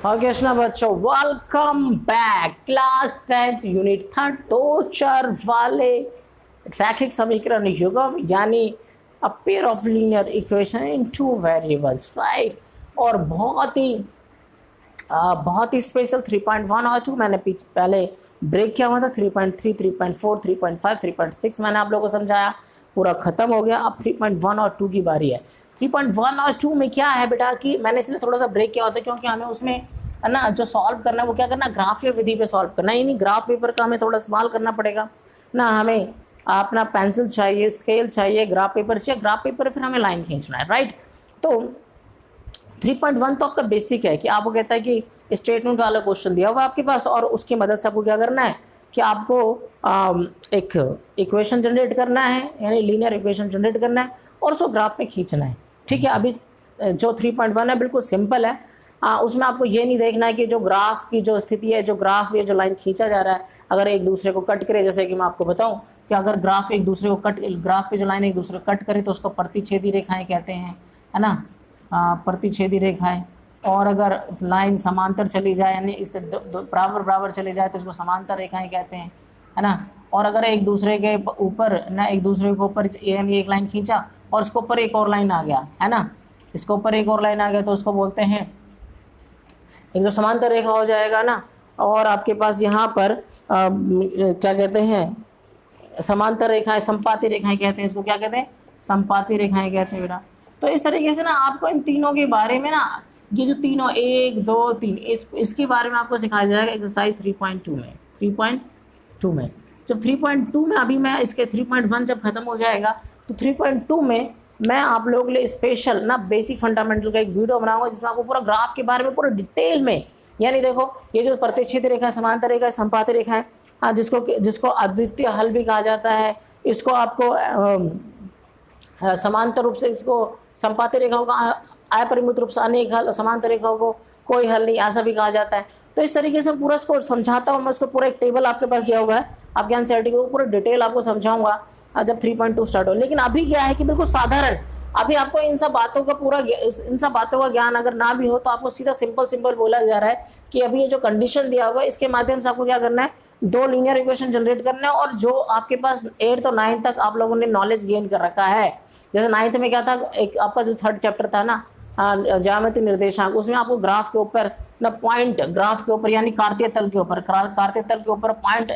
Okay ना बच्चों, welcome back. Class 10th unit 3 दो चर वाले रैखिक समीकरण युग्म यानी a pair of linear equation in two variables, right. और बहुत ही स्पेशल 3.1 और 2 मैंने पहले ब्रेक किया हुआ था। 3.3, 3.4, 3.5, 3.6 मैंने आप लोगों को समझाया, पूरा खत्म हो गया। अब 3.1 और 2 की बारी है। 3.1 और 2 में क्या है बेटा कि मैंने इसलिए थोड़ा सा ब्रेक किया होता है क्योंकि हमें उसमें है ना जो सॉल्व करना है वो क्या करना, ग्राफीय विधि पे सॉल्व करना है। यानी ग्राफ पेपर का हमें थोड़ा इस्तेमाल करना पड़ेगा ना। हमें अपना पेंसिल चाहिए, स्केल चाहिए, ग्राफ पेपर चाहिए। ग्राफ पेपर फिर हमें लाइन खींचना है, राइट। तो 3.1 तो आपका बेसिक है कि आपको कहता है कि स्टेटमेंट वाला क्वेश्चन दिया हुआ आपके पास और उसकी मदद से आपको क्या करना है कि आपको एक इक्वेशन जनरेट करना है, यानी लीनियर इक्वेशन जनरेट करना है और उसको ग्राफ में खींचना है, ठीक है। अभी जो 3.1 है बिल्कुल सिंपल है। उसमें आपको ये नहीं देखना है कि जो ग्राफ की जो स्थिति है, जो ग्राफ या जो लाइन खींचा जा रहा है अगर एक दूसरे को कट करे, जैसे कि मैं आपको बताऊं कि अगर ग्राफ एक दूसरे को ग्राफ पे जो लाइन एक दूसरे को कट करे तो उसको प्रतिच्छेदी रेखाएं कहते हैं, है ना, प्रतिच्छेदी रेखाएं। और अगर लाइन समांतर चली जाए यानी इस बराबर बराबर चली जाए तो इसको समांतर रेखाएं कहते हैं, है ना। और अगर एक दूसरे के ऊपर ना, एक दूसरे के ऊपर यानी एक लाइन खींचा और इसके ऊपर एक और लाइन आ गया, है ना, इसके ऊपर एक और लाइन आ गया तो उसको बोलते हैं एक जो समांतर रेखा हो जाएगा ना। और आपके पास यहाँ पर क्या कहते हैं, समांतर रेखाएं, संपाती रेखाएं कहते हैं इसको। क्या कहते हैं? संपाती रेखाएं कहते हैं बेटा। तो इस तरीके से ना आपको इन तीनों के बारे में ना, ये जो तीनों 1 2 3 इसके बारे में आपको सिखाया जाएगा एक्सरसाइज 3.2 में। 3.2 में जब 3.2 में अभी मैं इसके 3.1 जब खत्म हो जाएगा तो 3.2 में मैं आप लोगों के लिए स्पेशल ना बेसिक फंडामेंटल का एक वीडियो बनाऊंगा जिसमें आपको पूरा ग्राफ के बारे में पूरा डिटेल में, यानी देखो ये जो प्रतिच्छेद रेखा है, समांतर रेखा है, संपाती रेखा है, हाँ, जिसको अद्वितीय हल भी कहा जाता है। इसको आपको समांतर रूप से इसको संपाती रेखाओं का अपरिमित रूप से अनेक हल, समांतर रेखाओं को कोई हल नहीं, ऐसा भी कहा जाता है। तो इस तरीके से पूरा इसको समझाता हूँ मैं। उसको पूरा एक टेबल आपके पास दिया हुआ है, आपके एनसीईआरटी को पूरा डिटेल आपको समझाऊंगा जब 3.2 स्टार्ट हो। लेकिन अभी क्या है कि बिल्कुल साधारण, अभी आपको इन सब बातों का इन सब बातों का ज्ञान अगर ना भी हो तो आपको सीधा सिंपल बोला जा रहा है कि अभी ये जो कंडीशन दिया हुआ है इसके माध्यम से आपको क्या करना है, दो लीनियर इक्वेशन जनरेट करना है। और जो आपके पास 8th और 9th तक आप लोगों ने नॉलेज गेन कर रखा है, जैसे 9th में क्या था, एक आपका जो 3rd चैप्टर था ना ज्यामितीय निर्देशांक, उसमें आपको ग्राफ के ऊपर ना पॉइंट, ग्राफ के ऊपर यानी कार्तीय तल के ऊपर पॉइंट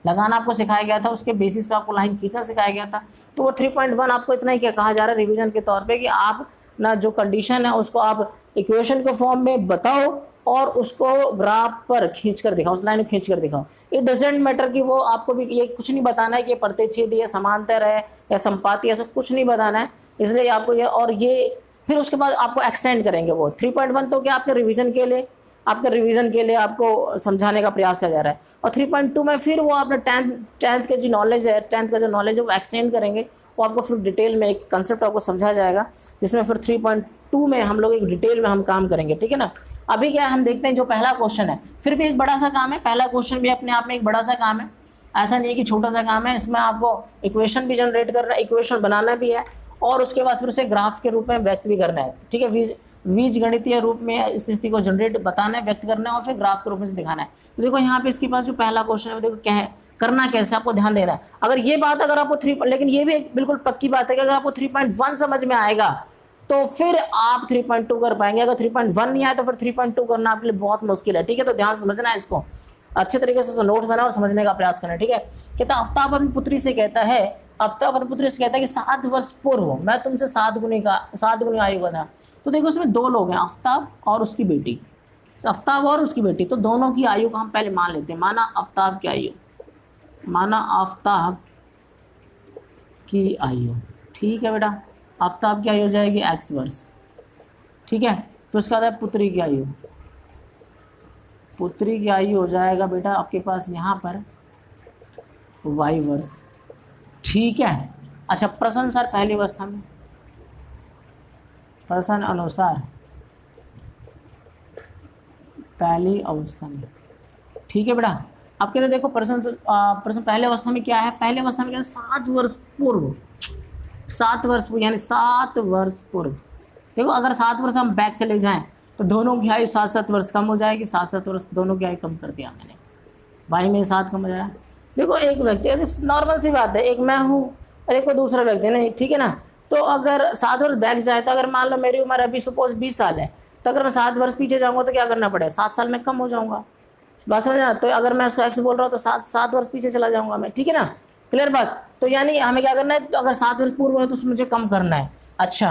लगाना आपको सिखाया गया था। उसके बेसिस पे आपको लाइन खींचना सिखाया गया था। तो वो 3.1 आपको इतना ही क्या कहा जा रहा है रिवीजन के तौर पे कि आप ना जो कंडीशन है उसको आप इक्वेशन के फॉर्म में बताओ और उसको ग्राफ पर खींच कर दिखाओ, उस लाइन में खींच कर दिखाओ। इट डजेंट मैटर कि वो आपको भी ये कुछ नहीं बताना है कि प्रतिच्छेदी है, समांतर है या संपाती, ऐसा कुछ नहीं बताना है। इसलिए आपको ये और ये फिर उसके बाद आपको एक्सटेंड करेंगे वो 3.1 तो क्या आपके रिवीजन के लिए, आपको समझाने का प्रयास किया जा रहा है। और 3.2 में फिर वो आपने टेंथ का जो नॉलेज है, वो एक्सटेंड करेंगे। वो आपको फिर डिटेल में एक कंसेप्ट आपको समझा जाएगा जिसमें फिर 3.2 में हम लोग एक डिटेल में हम काम करेंगे, ठीक है ना। अभी क्या हम देखते हैं जो पहला क्वेश्चन है, फिर भी एक बड़ा सा काम है। पहला क्वेश्चन भी अपने आप में एक बड़ा सा काम है, ऐसा नहीं है कि छोटा सा काम है। इसमें आपको इक्वेशन भी जनरेट करना है, इक्वेशन बनाना भी है और उसके बाद फिर उसे ग्राफ के रूप में व्यक्त भी करना है, ठीक है। बीज गणितीय रूप में इस स्थिति को जनरेट बताना है, व्यक्त करना है और फिर ग्राफ के रूप में दिखाना है। तो देखो यहाँ पे इसके पास जो पहला क्वेश्चन है, देखो क्या है, करना कैसे आपको ध्यान देना है। अगर ये बात अगर आपको लेकिन ये भी एक बिल्कुल पक्की बात है कि अगर आपको 3.1 समझ में आएगा तो फिर आप 3.2 कर पाएंगे। अगर 3.1 नहीं आए तो फिर 3.2 करना आपके लिए बहुत मुश्किल है, ठीक है। तो ध्यान समझना है, इसको अच्छे तरीके से नोट्स बनाओ और समझने का प्रयास करना, ठीक है। कहता आफ्ताब अपनी पुत्री से कहता है, कि 7 वर्ष पूर्व मैं तुमसे 7 गुनी आयु का था। तो देखो इसमें 2 लोग हैं, आफ्ताब और उसकी बेटी, तो दोनों की आयु को हम पहले मान लेते हैं। माना आफ्ताब की आयु, ठीक है बेटा। आफ्ताब की आयु हो जाएगी x वर्ष, ठीक है। फिर उसके बाद पुत्री की आयु हो जाएगा बेटा आपके पास यहाँ पर y वर्ष, ठीक है। अच्छा, प्रश्न अनुसार पहली अवस्था में, ठीक है बेटा। अब कहते देखो प्रश्न पहले अवस्था में क्या है, 7 वर्ष पूर्व, यानी 7 वर्ष पूर्व। देखो अगर 7 वर्ष हम बैक चले जाएं तो दोनों की आयु 7-7 वर्ष कम हो जाएगी, 7-7 वर्ष दोनों की आयु कम कर दिया मैंने, भाई में 7 कम हो जाएगा। देखो एक व्यक्ति, नॉर्मल सी बात है, एक मैं हूँ और एक को दूसरा व्यक्ति नहीं, ठीक है ना। तो अगर 7 वर्ष बैक जाए तो अगर मान लो मेरी उम्र अभी सपोज 20 साल है, तो अगर मैं 7 वर्ष पीछे जाऊँगा तो क्या करना पड़ेगा, 7 साल में कम हो जाऊँगा, बात समझ ना। तो अगर मैं उसको एक्स बोल रहा हूँ तो 7 वर्ष पीछे चला जाऊँगा मैं, ठीक है ना, क्लियर बात। तो यानी हमें क्या करना है, तो अगर 7 वर्ष पूर्व है तो मुझे कम करना है। अच्छा,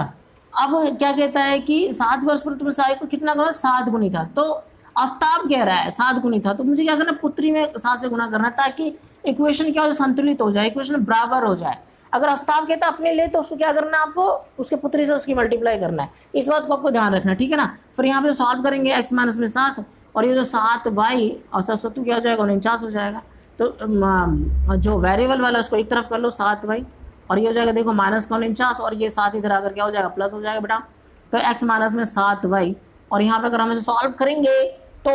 अब क्या कहता है कि 7 वर्ष पर तुम्हें साई को कितना करना, 7 गुनी था, तो आफ्ताब कह रहा है 7 गुनी था, तो मुझे क्या करना, पुत्री में 7 से गुना करना, ताकि इक्वेशन क्या हो जाए, संतुलित हो जाए, इक्वेशन बराबर हो जाए। अगर आफ्ताब कहता अपने लिए तो उसको क्या करना है, आपको उसके पुत्री से उसकी मल्टीप्लाई करना है, इस बात को आपको ध्यान रखना, ठीक है ना। फिर यहाँ पे सॉल्व करेंगे x माइनस में 7 और ये जो 7y और 7 क्या हो जाएगा, 49 हो जाएगा। तो जो वेरिएबल वाला उसको एक तरफ कर लो 7y और ये हो जाएगा देखो माइनस का 49 और ये 7 इधर आकर क्या हो जाएगा, प्लस हो जाएगा बेटा। तो x माइनस में 7y और यहाँ पे अगर हम इसे सॉल्व करेंगे तो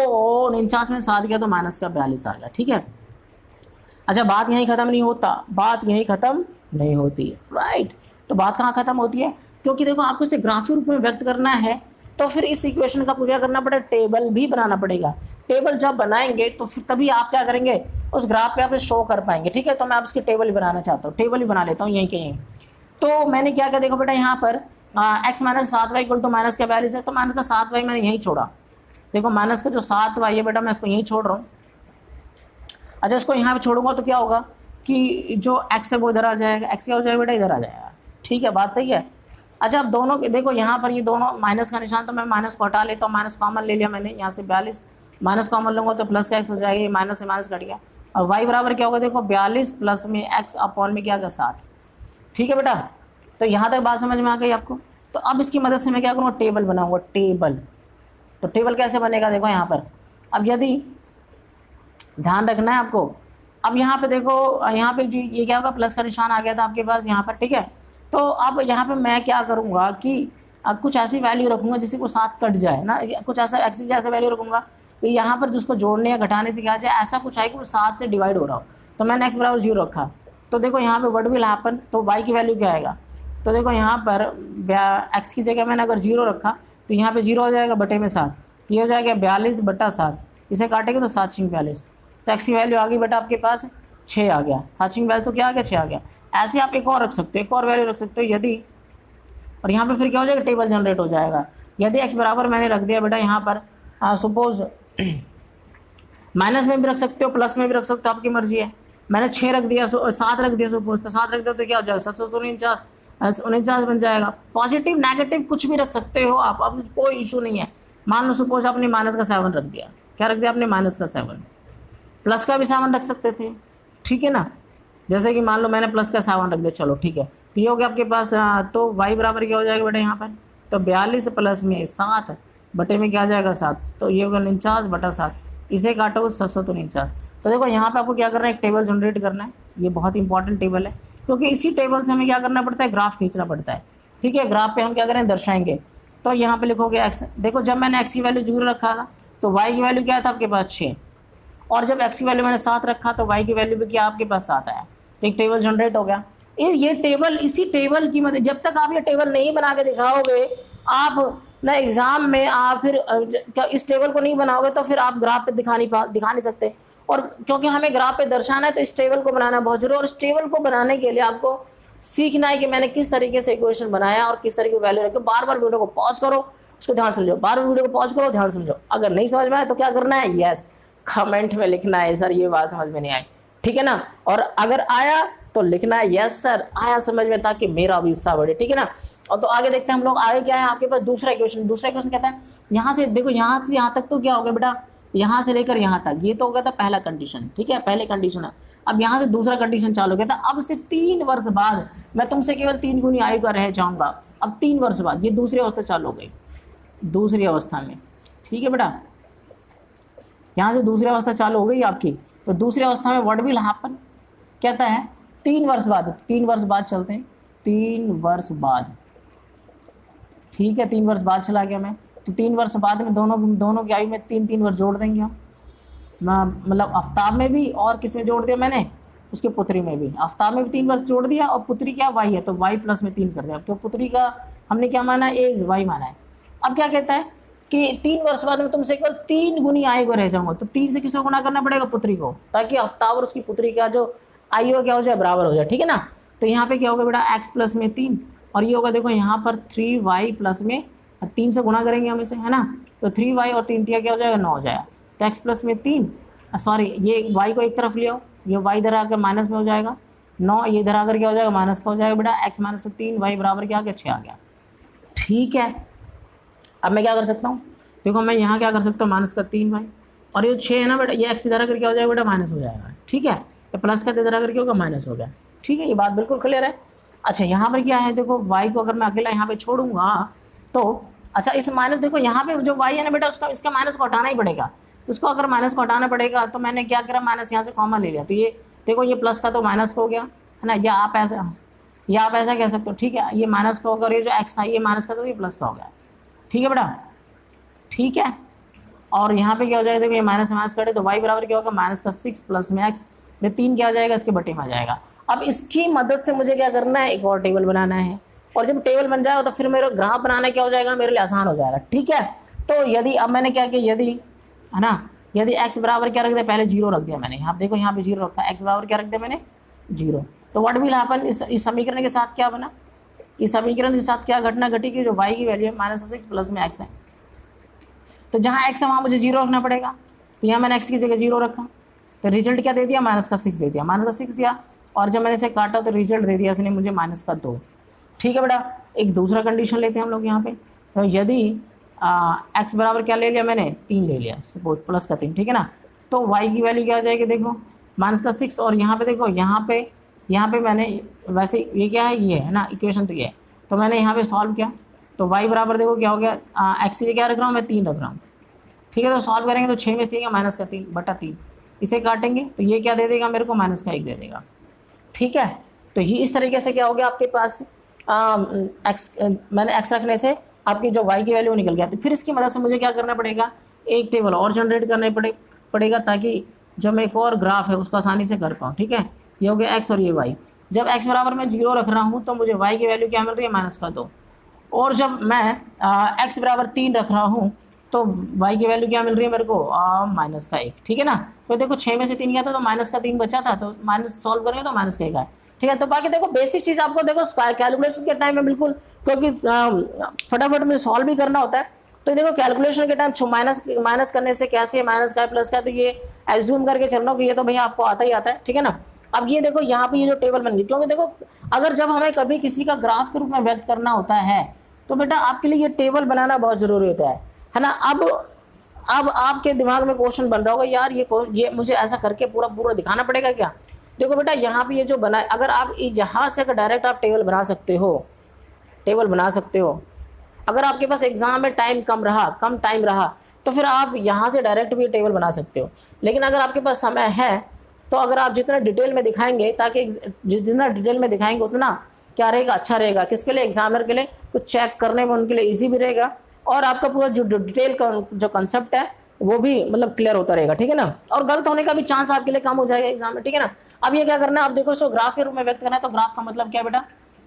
49 में 7 गया तो माइनस का 42 आ गया, ठीक है। अच्छा, बात यहीं खत्म नहीं होता, बात यहीं खत्म नहीं होती, राइट। तो बात कहाँ खत्म होती है, क्योंकि देखो आपको इसे ग्राफिक रूप में व्यक्त करना है तो फिर इस इक्वेशन का क्या करना पड़ेगा, टेबल भी बनाना पड़ेगा। टेबल जब बनाएंगे तो फिर तभी आप क्या करेंगे, उस ग्राफ पे आप शो कर पाएंगे, ठीक है। तो मैं आप इसकी टेबल ही बनाना चाहता हूँ, टेबल ही बना लेता हूँ यहीं के यहीं। तो मैंने क्या किया, देखो बेटा यहाँ पर x minus 7y equal to minus का 42 है, तो माइनस का 7y मैंने यहीं छोड़ा। देखो माइनस का जो 7y है बेटा मैं इसको यहीं छोड़ रहा हूँ। अच्छा, इसको यहाँ पे छोड़ूंगा तो क्या होगा कि जो x है वो इधर आ जाएगा, x क्या हो जाएगा बेटा, इधर आ जाएगा, ठीक है, बात सही है। अच्छा, अब दोनों देखो यहाँ पर ये दोनों माइनस का निशान, तो मैं माइनस को हटा लेता हूँ, माइनस कॉमन ले लिया मैंने, यहाँ से 42 माइनस कॉमन लूँगा तो प्लस का x हो जाएगा, ये माइनस से माइनस कट गया और y बराबर क्या होगा, देखो 42 प्लस में x अपॉन में क्या होगा 7, ठीक है बेटा। तो यहाँ तक बात समझ में आ गई आपको। तो अब इसकी मदद से मैं क्या करूँगा, टेबल बनाऊँगा, टेबल। तो टेबल कैसे बनेगा, देखो यहाँ पर, अब यदि ध्यान रखना है आपको, अब यहाँ पे देखो, यहाँ पे ये क्या होगा, प्लस का निशान आ गया था आपके पास यहाँ पर, ठीक है। तो अब यहाँ पे मैं क्या करूँगा कि कुछ ऐसी वैल्यू रखूँगा जिससे को 7 कट जाए ना, कुछ ऐसा एक्स जैसा वैल्यू रखूँगा कि यहाँ पर जिसको जोड़ने या घटाने से क्या जाए, ऐसा कुछ है कि वो 7 से डिवाइड हो रहा हो। तो मैंने x बराबर 0 रखा, तो देखो यहाँ पे व्हाट विल हैपन, तो y की वैल्यू क्या आएगा, तो देखो यहाँ पर x की जगह मैंने अगर 0 रखा तो यहाँ पे 0 हो जाएगा बटे में 7, तो ये हो जाएगा 42 बटा 7, इसे काटेंगे तो 7 छिंग 42, तो x की वैल्यू आ गई बेटा आपके पास 6 आ गया, 7 छिंग 42 तो क्या आ गया, 6 आ गया। ऐसे आप एक और रख सकते हो, एक और वैल्यू रख सकते हो यदि, और यहाँ पे फिर क्या हो जाएगा, टेबल जनरेट हो जाएगा। यदि x बराबर मैंने रख दिया बेटा यहाँ पर सपोज माइनस में भी रख सकते हो, प्लस में भी रख सकते हो, आपकी मर्जी है। मैंने 6 रख दिया, 7 रख दिया सपोज, तो 7 रख दिया तो क्या हो जाएगा, 749 बन जाएगा। पॉजिटिव नेगेटिव कुछ भी रख सकते हो आप, अब कोई इशू नहीं है। मान लो सपोज आपने माइनस का 7 रख दिया, क्या रख दिया आपने, माइनस का 7, प्लस का भी 7 रख सकते थे, ठीक है ना। जैसे कि मान लो मैंने प्लस का 7 रख दिया, चलो ठीक है, तो ये हो गया आपके पास। तो y बराबर क्या हो जाएगा बेटा यहाँ पर, तो 42 प्लस में 7 बटे में क्या आ जाएगा 7, तो ये होगा 49 बटा 7, इसे काटो 749। तो देखो यहाँ पे आपको क्या करना है, एक टेबल जनरेट करना है, ये बहुत इंपॉर्टेंट टेबल है क्योंकि इसी टेबल से हमें क्या करना पड़ता है, ग्राफ खींचना पड़ता है, ठीक है। ग्राफ पे हम क्या करें, दर्शाएंगे। तो यहाँ पे लिखोगे x, देखो जब मैंने x की वैल्यू 0 रखा था तो y की वैल्यू क्या था आपके पास 6, और जब x की वैल्यू मैंने 7 रखा तो y की वैल्यू भी क्या आपके पास 7 आया, तो एक टेबल जनरेट हो गया। ये टेबल, इसी टेबल की मदद, जब तक आप ये टेबल नहीं बना के दिखाओगे आप ना एग्जाम में, आप फिर इस टेबल को नहीं बनाओगे तो फिर आप ग्राफ पे दिखा नहीं सकते। और क्योंकि हमें ग्राफ पे दर्शाना है तो इस टेबल को बनाना बहुत जरूरी है। और इस टेबल को बनाने के लिए आपको सीखना है कि मैंने किस तरीके से इक्वेशन बनाया और किस तरीके की वैल्यू रखी। बार बार वीडियो को पॉज करो, उसको ध्यान समझो, बार बार वीडियो को पॉज करो, ध्यान समझो। अगर नहीं समझ में आए तो क्या करना है, यस कमेंट में लिखना है सर ये बात समझ में नहीं आई, ठीक है ना। और अगर आया तो लिखना है यस सर आया समझ में, ताकि मेरा भी हिस्सा बढ़े, ठीक है ना। और तो आगे देखते हैं हम लोग, आगे क्या है आपके पास दूसरा इक्वेशन। दूसरा इक्वेशन कहता है यहाँ से देखो, यहाँ से यहाँ तक तो क्या हो गया बेटा, यहाँ से लेकर यहाँ तक, ये तो हो गया था पहला कंडीशन, ठीक है, पहले कंडीशन है। अब यहाँ से दूसरा कंडीशन चालू हो गया था। अब से 3 वर्ष बाद मैं तुमसे केवल 3 गुनी आयु का रह जाऊंगा। अब 3 वर्ष बाद ये दूसरी अवस्था चालू हो गई, दूसरी अवस्था में, ठीक है बेटा, यहाँ से दूसरी अवस्था चालू हो गई आपकी। तो दूसरी अवस्था में व्हाट विल हैपन कहता है 3 वर्ष बाद, 3 वर्ष बाद चलते हैं, 3 वर्ष बाद, ठीक है, 3 वर्ष बाद चला गया मैं। तो 3 वर्ष बाद में दोनों की आयु में 3 वर्ष जोड़ देंगे हम, मतलब आफ्ताब में भी और किस में जोड़ दिया मैंने, उसके पुत्री में भी। आफ्ताब में भी 3 वर्ष जोड़ दिया और पुत्री क्या y है तो y प्लस में 3 कर दिया। तो पुत्री का हमने क्या माना, एज y माना है। अब क्या कहता है कि 3 वर्ष बाद में तुमसे केवल 3 गुनी आयु को रह जाऊंगा, तो 3 से किसको गुना करना पड़ेगा? पुत्री को, ताकि आफ्ताब और उसकी पुत्री का जो आयु क्या हो जाए? बराबर हो जाए, ठीक है ना। तो यहाँ पे क्या होगा बेटा? x प्लस में 3, और ये होगा देखो यहाँ पर 3y प्लस में 3 से गुना करेंगे हम इसे, है ना। तो 3y और 3 क्या हो जाएगा? 9 हो जाएगा। तो x प्लस में 3, सॉरी ये y को एक तरफ ले आओ, ये y इधर आकर माइनस में हो जाएगा, 9 ये इधर आकर क्या हो जाएगा? माइनस का हो जाएगा बेटा। x माइनस 3 y बराबर क्या आ गया? 6 आ गया, ठीक है। अब मैं क्या कर सकता हूँ? देखो मैं यहाँ क्या कर सकता हूँ? माइनस का 3y, और ये 6 है ना बेटा, ये x इधर आकर क्या हो जाएगा बेटा? माइनस हो जाएगा, ठीक है। तो प्लस का इधर आकर क्या होगा? माइनस हो गया, ठीक है। ये बात बिल्कुल क्लियर है। अच्छा यहाँ पर क्या है? देखो y को अगर मैं अकेला यहाँ पे छोड़ूंगा तो अच्छा इस माइनस, देखो यहाँ पे जो y है ना बेटा, उसका इसका माइनस को हटाना ही पड़ेगा। उसको अगर माइनस को हटाना पड़ेगा तो मैंने क्या करा? माइनस यहाँ से कॉमन ले लिया, तो ये देखो ये प्लस का तो माइनस हो गया, है ना। या आप ऐसा कह सकते हो, ठीक है। ये माइनस का होगा, और ये जो x था ये माइनस का, तो ये प्लस का हो गया, ठीक है बेटा, ठीक है। और यहाँ पे क्या हो जाएगा? देखो ये माइनस माइनस कटे तो y बराबर क्या होगा? माइनस का 6 प्लस में x, फिर 3 क्या आ जाएगा? इसके बटे में आ जाएगा। अब इसकी मदद से मुझे क्या करना है? एक और टेबल बनाना है, और जब टेबल बन जाएगा तो फिर मेरा ग्राफ बनाना क्या हो जाएगा? मेरे लिए आसान हो जाएगा, ठीक है। तो यदि अब मैंने क्या किया? यदि, है ना, यदि x बराबर क्या रख दिया? पहले 0 रख दिया मैंने, यहाँ देखो यहाँ पे 0 रखा, x बराबर क्या रख दिया मैंने? 0। तो व्हाट विल हैपन? इस समीकरण के साथ क्या बना? इस समीकरण के साथ क्या घटना घटी कि जो y की वैल्यू है -6 प्लस में x है, तो जहाँ x है वहाँ मुझे 0 रखना पड़ेगा। तो यहाँ मैंने x की जगह 0 रखा, तो रिजल्ट क्या दे दिया? -6 दे दिया, -6 दिया। और जब मैंने इसे काटा तो रिजल्ट दे दिया इसने मुझे -2, ठीक है बेटा। एक दूसरा कंडीशन लेते हैं हम लोग यहाँ पे। तो यदि x बराबर क्या ले लिया मैंने? 3 ले लिया, सपोज प्लस का 3, ठीक है ना। तो y की वैल्यू क्या आ जाएगी? देखो -6, और यहाँ पे देखो यहाँ पे मैंने वैसे ये क्या है? ये है ना इक्वेशन, तो ये है। तो मैंने यहाँ पे सॉल्व किया, तो y बराबर देखो क्या हो गया? x की क्या रख रहा हूँ मैं? 3 रख रहा हूँ, ठीक है। तो सॉल्व करेंगे तो 6 में से -3 बटा 3, इसे काटेंगे तो ये क्या दे देगा मेरे को? -1 दे देगा, ठीक है। तो ये इस तरीके से क्या हो गया आपके पास? मैंने x रखने से आपकी जो y की वैल्यू निकल गया। तो फिर इसकी मदद से मुझे क्या करना पड़ेगा? एक टेबल और जनरेट करना पड़ेगा, ताकि जो मैं एक और ग्राफ है उसको आसानी से कर पाऊँ, ठीक है। ये हो गया x और ये y। जब x बराबर मैं 0 रख रहा हूँ तो मुझे y की वैल्यू क्या मिल रही है? -2। और जब मैं x बराबर 3 रख रहा हूँ तो y की वैल्यू क्या मिल रही है मेरे को? -1, ठीक है ना। तो देखो 6 में से 3 गया था तो -3 बचा था, तो माइनस सॉल्व करेंगे तो -1 है, ठीक है। तो बाकी देखो बेसिक चीज़ आपको देखो कैलकुलेशन के टाइम में बिल्कुल, क्योंकि फटाफट में सॉल्व भी करना होता है। तो देखो कैलकुलेशन के टाइम माइनस करने से कैसे माइनस का प्लस का, तो ये एज्यूम करके चलना कि ये तो भैया आपको आता ही आता है, ठीक है ना। अब ये देखो यहाँ पे ये जो टेबल बन गई, क्योंकि देखो अगर जब हमें कभी किसी का ग्राफ के रूप में व्यक्त करना होता है तो बेटा आपके लिए ये टेबल बनाना बहुत जरूरी होता है ना। अब आपके दिमाग में क्वेश्चन बन रहा होगा, यार ये मुझे ऐसा करके पूरा दिखाना पड़ेगा क्या? देखो बेटा यहाँ पे ये जो बना, अगर आप यहाँ से अगर डायरेक्ट आप टेबल बना सकते हो, अगर आपके पास एग्जाम में कम टाइम रहा तो फिर आप यहाँ से डायरेक्ट भी टेबल बना सकते हो। लेकिन अगर आपके पास समय है तो अगर आप जितना डिटेल में दिखाएंगे, ताकि जितना डिटेल में दिखाएंगे उतना क्या रहेगा? अच्छा रहेगा। किसके लिए? एग्जामिनर के लिए, कुछ चेक करने में उनके लिए ईजी भी रहेगा, और आपका पूरा जो डिटेल का जो कंसेप्ट है वो भी मतलब क्लियर होता रहेगा, ठीक है ना। और गलत होने का भी चांस आपके लिए कम हो जाएगा एग्जाम में, ठीक है ना। अब ये क्या करना है? आप देखो इसको ग्राफ के रूप में व्यक्त करना है, तो ग्राफ का मतलब क्या बेटा?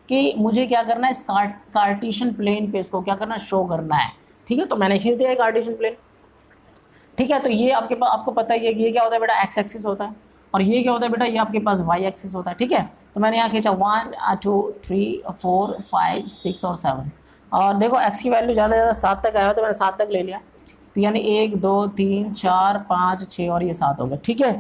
कि मुझे क्या करना है? इस कार्टेशियन प्लेन पे इसको क्या करना है? शो करना है, ठीक है। तो मैंने खींच दिया है कार्टेशियन प्लेन, ठीक है। तो ये आपको पता ही है कि ये क्या होता है बेटा? एक्स एक्सिस होता है, और ये क्या होता है बेटा? ये आपके पास वाई एक्सिस होता है, ठीक है। तो मैंने यहाँ खींचा 1 2 3 4 5 6 और 7, और देखो x की वैल्यू ज़्यादा से ज़्यादा 7 तक आया हो तो मैंने 7 तक ले लिया। तो यानी 1 2 3 4 5 6 और ये 7 हो गया, ठीक है।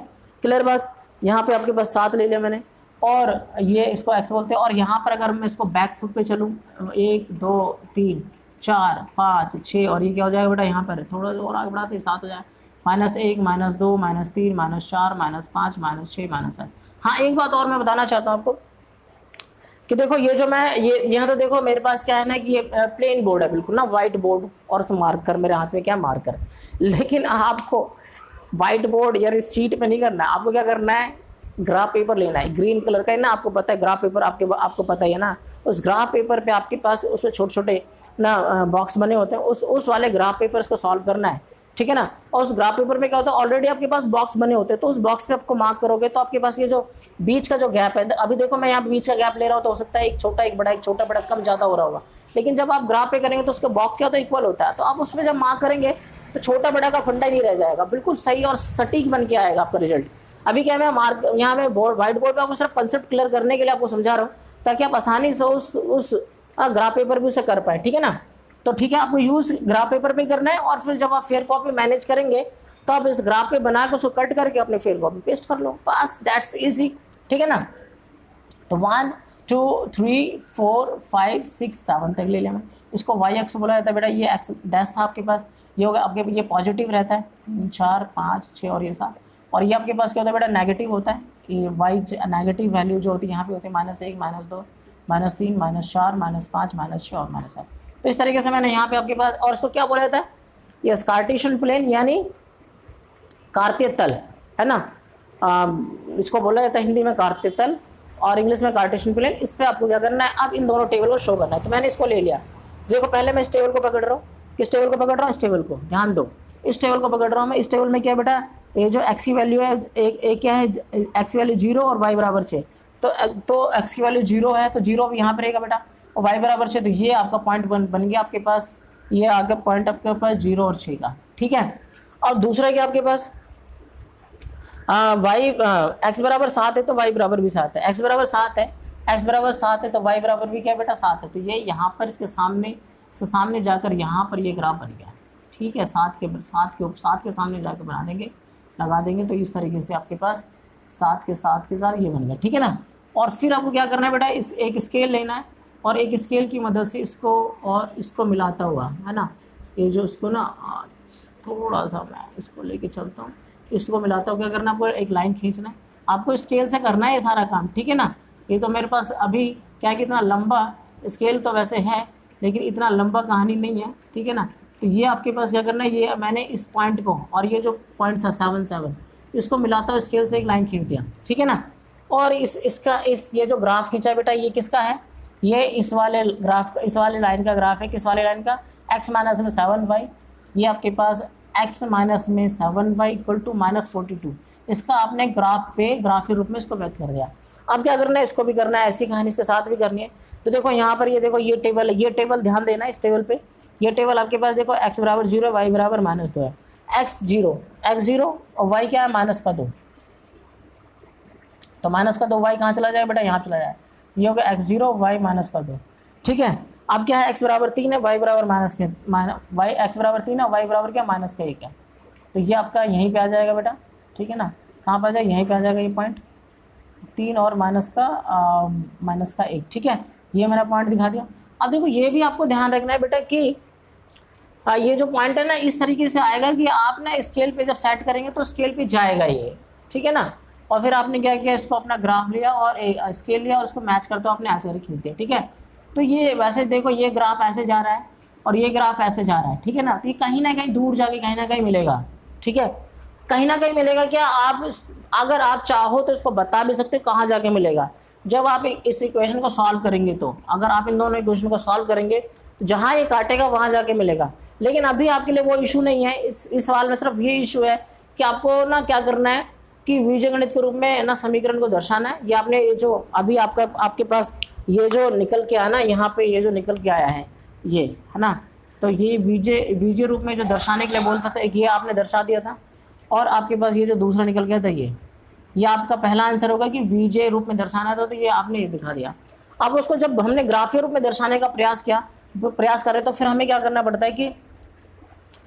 क्लियर बात? यहाँ पे आपके पास 7 ले लिया मैंने, और ये इसको x बोलते हैं। और यहाँ पर अगर मैं इसको बैक फुट पे चलूँ, 1 2 3 4 5 6, और ये क्या हो जाएगा बेटा? यहाँ पर थोड़ा और आगे बढ़ाते 7 हो जाए, -1 -2 -3 -4 -5 -6 -7। हाँ एक बात और मैं बताना चाहता हूँ आपको कि देखो ये जो मैं ये यहाँ तो देखो मेरे पास क्या है ना कि ये प्लेन बोर्ड है बिल्कुल ना, वाइट बोर्ड, और तो मार्कर मेरे हाथ में क्या मार्कर। लेकिन आपको वाइट बोर्ड या शीट पे नहीं करना है, आपको क्या करना है? ग्राफ पेपर लेना है, ग्रीन कलर का है ना, आपको पता है ग्राफ पेपर आपको पता ही है ना। उस ग्राफ पेपर पे आपके पास उसमें छोटे छोटे ना बॉक्स बने होते हैं, उस वाले ग्राफ पेपर को सॉल्व करना है। ठीक है ना। और उस ग्राफ पेपर में क्या होता है, ऑलरेडी आपके पास बॉक्स बने होते हैं, तो उस बॉक्स पे आपको मार्क करोगे तो आपके पास ये जो बीच का जो गैप है, अभी देखो मैं यहाँ बीच का गैप ले रहा हूँ तो हो सकता है एक छोटा एक बड़ा, एक छोटा बड़ा, कम ज़्यादा हो रहा होगा, लेकिन जब आप ग्राफ पे करेंगे तो उसका बॉक्स क्या होता है, इक्वल होता है। तो आप उसमें जब मार्क करेंगे तो छोटा बड़ा का फंडा ही नहीं रह जाएगा, बिल्कुल सही और सटीक बन के आएगा आपका रिजल्ट। अभी क्या मैं मार्क यहाँ मैं व्हाइट बोर्ड पे आपको सिर्फ कंसेप्ट क्लियर करने के लिए आपको समझा रहा हूँ, ताकि आप आसानी से उस ग्राफ पेपर भी उसे कर पाए, ठीक है ना। तो ठीक है, आपको यूज ग्राफ पेपर पे करना है, और फिर जब आप फेयर कॉपी मैनेज करेंगे तो आप इस ग्राफ पे बना के उसको कट करके अपने फेयर कॉपी पेस्ट कर लो, बस दैट्स इजी, ठीक है ना। तो 1 2 3 4 5 6 7 तक ले लिया मैं। इसको वाई एक्स बोला जाता है बेटा, ये एक्स डैश था आपके पास, ये होगा आपके, ये पॉजिटिव रहता है 4 5 6 और ये 7, और ये आपके पास क्या होता है बेटा, नेगेटिव होता है। ये वाई नेगेटिव वैल्यू जो होती है यहाँ पे होती है -1 -2 -3 -4 -5 -6 और -7। तो इस तरीके से मैंने यहाँ पे आपके पास, और इसको क्या बोला जाता है, ये कार्टेशियन प्लेन यानी कार्तीय तल है ना, इसको बोला जाता है हिंदी में कार्तीय तल और इंग्लिश में कार्टेशियन प्लेन। इस पर आपको क्या करना है, अब इन दोनों टेबल को शो करना है। तो मैंने इसको ले लिया, देखो पहले मैं इस टेबल को पकड़ रहा हूँ, किस टेबल को पकड़ रहा हूँ, इस टेबल को, ध्यान दो, इस टेबल को पकड़ रहा हूँ मैं। इस टेबल में क्या है बेटा, ये जो एक्स की वैल्यू है, एक क्या है, एक्स वैल्यू 0 और वाई बराबर 6, तो एक्स की वैल्यू 0 है तो 0 यहाँ पर रहेगा बेटा, और वाई बराबर 6, तो ये आपका पॉइंट बन गया आपके पास, ये आगे पॉइंट आपके पास 0 और 6 का, ठीक है। और दूसरा क्या आपके पास, वाई एक्स बराबर 7 है तो वाई बराबर भी 7 है, एक्स बराबर 7 है, एक्स बराबर 7 है तो वाई बराबर भी क्या है बेटा 7 है। तो ये यहाँ पर इसके सामने जाकर यहाँ पर ये ग्राफ बन गया, ठीक है। 7 के सामने जाकर बना देंगे, लगा देंगे, तो इस तरीके से आपके पास 7 के साथ ये बन गया, ठीक है ना। और फिर आपको क्या करना है बेटा, इस एक स्केल लेना है, और एक स्केल की मदद से इसको और इसको मिलाता हुआ, है ना, ये जो इसको ना थोड़ा सा मैं इसको लेके चलता हूँ, इसको मिलाता हूँ, क्या करना है आपको, एक लाइन खींचना है, आपको स्केल से करना है ये सारा काम, ठीक है ना। ये तो मेरे पास अभी क्या है कि इतना लंबा स्केल तो वैसे है, लेकिन इतना लंबा कहानी नहीं है, ठीक है ना। तो ये आपके पास क्या करना है, ये मैंने इस पॉइंट को और ये जो पॉइंट था 7 इसको मिलाता हुआ स्केल से एक लाइन खींच दिया, ठीक है ना। और ये जो ग्राफ खींचा है बेटा, ये किसका है, ये इस वाले लाइन का ग्राफ है, किस वाले लाइन का, x माइनस में 7y, ये आपके पास x माइनस में 7y इक्वल टू -42, इसका आपने ग्राफ के रूप में इसको व्यक्त कर दिया। अब क्या करना है, इसको भी करना है, ऐसी कहानी इसके साथ भी करनी है। तो देखो यहाँ पर ये देखो, ये टेबल है, ये टेबल ध्यान देना इस टेबल पे, ये टेबल आपके पास देखो x बराबर 0 y बराबर -2 है, x 0 और y क्या है -2, तो -2 y कहाँ चला जाए बेटा, यहाँ चला जाए, ये हो गया x0 y -2, ठीक है। अब क्या है, x बराबर 3 है, y बराबर x बराबर 3 है, y बराबर क्या -1 है, तो ये आपका यहीं पे आ जाएगा बेटा, ठीक है ना। कहाँ पर आ जाएगा, यहीं पे आ जाएगा ये पॉइंट 3 और -1, ठीक है। ये मैंने पॉइंट दिखा दिया। अब देखो ये भी आपको ध्यान रखना है बेटा कि ये जो पॉइंट है ना, इस तरीके से आएगा कि आप ना स्केल पे जब सेट करेंगे तो स्केल पे जाएगा ये, ठीक है ना। और फिर आपने क्या किया, इसको अपना ग्राफ लिया और स्केल लिया और उसको मैच करते हुए आपने ऐसे करके खींच दिया, ठीक है। तो ये वैसे देखो, ये ग्राफ ऐसे जा रहा है और ये ग्राफ ऐसे जा रहा है, ठीक है ना। तो ये कहीं ना कहीं दूर जाके कहीं ना कहीं मिलेगा, ठीक है, कहीं ना कहीं मिलेगा। क्या आप अगर आप चाहो तो इसको बता भी सकते हो कहाँ जाके मिलेगा, जब आप इस इक्वेशन को सॉल्व करेंगे। तो अगर आप इन दोनों इक्वेशन को सॉल्व करेंगे तो जहाँ ये काटेगा वहाँ जाके मिलेगा। लेकिन अभी आपके लिए वो इशू नहीं है, इस सवाल में सिर्फ ये इशू है कि आपको ना क्या करना है कि बीजगणित के रूप में ना समीकरण को दर्शाना है। ये आपने ये जो अभी आपके पास ये जो निकल के आया ना, यहाँ पे ये जो निकल के आया है ये, है ना, तो ये बीजे रूप में जो दर्शाने के लिए बोलता था, एक ये आपने दर्शा दिया था, और आपके पास ये जो दूसरा निकल गया था ये आपका पहला आंसर होगा कि बीजे रूप में दर्शाना था, तो ये आपने ये दिखा दिया। अब उसको जब हमने ग्राफीय रूप में दर्शाने का प्रयास कर रहे तो फिर हमें क्या करना पड़ता है कि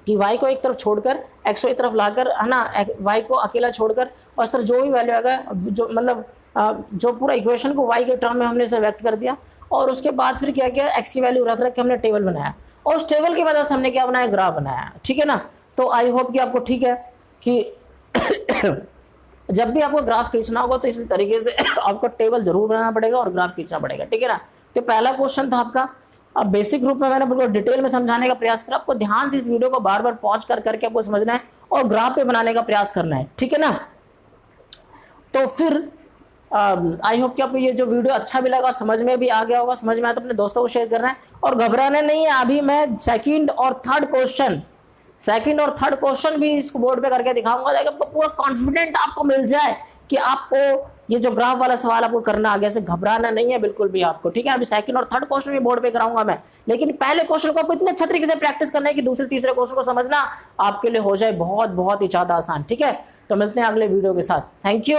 y को एक तरफ छोड़कर x को एक तरफ लाकर, है ना, y को अकेला छोड़कर और इस तरफ जो भी वैल्यू आएगा, जो मतलब जो पूरा इक्वेशन को y के टर्म में हमने इसे व्यक्त कर दिया, और उसके बाद फिर क्या किया, x की वैल्यू रख के हमने टेबल बनाया, और उस टेबल की मदद से हमने क्या बनाया, ग्राफ बनाया, ठीक है ना। तो आई होप कि आपको ठीक है कि जब भी आपको ग्राफ खींचना होगा तो इसी तरीके से आपको टेबल जरूर बनाना पड़ेगा और ग्राफ खींचना पड़ेगा, ठीक है ना। तो पहला क्वेश्चन था आपका, अब बेसिक रूप में मैंने बिल्कुल डिटेल में समझाने का प्रयास करा। आपको ध्यान से इस वीडियो को बार बार पॉज करके आपको समझना है और ग्राफ पे बनाने का प्रयास करना है, ठीक है ना। तो फिर आई होप कि आपको ये जो वीडियो अच्छा भी लगा, समझ में भी आ गया होगा। समझ में आया तो अपने दोस्तों को शेयर करना है और घबराना नहीं है। अभी मैं सेकंड और थर्ड क्वेश्चन सेकंड और थर्ड क्वेश्चन भी इसको बोर्ड पे करके दिखाऊंगा ताकि आपको पूरा कॉन्फिडेंट आपको मिल जाए कि आपको ये जो ग्राफ वाला सवाल आपको करना आगे से घबराना नहीं है बिल्कुल भी आपको, ठीक है। अभी सेकंड और थर्ड क्वेश्चन भी बोर्ड पे कराऊंगा मैं, लेकिन पहले क्वेश्चन को आपको इतने अच्छे तरीके से प्रैक्टिस करना है कि दूसरे तीसरे क्वेश्चन को समझना आपके लिए हो जाए बहुत बहुत ही ज्यादा आसान, ठीक है। तो मिलते हैं अगले वीडियो के साथ, थैंक यू।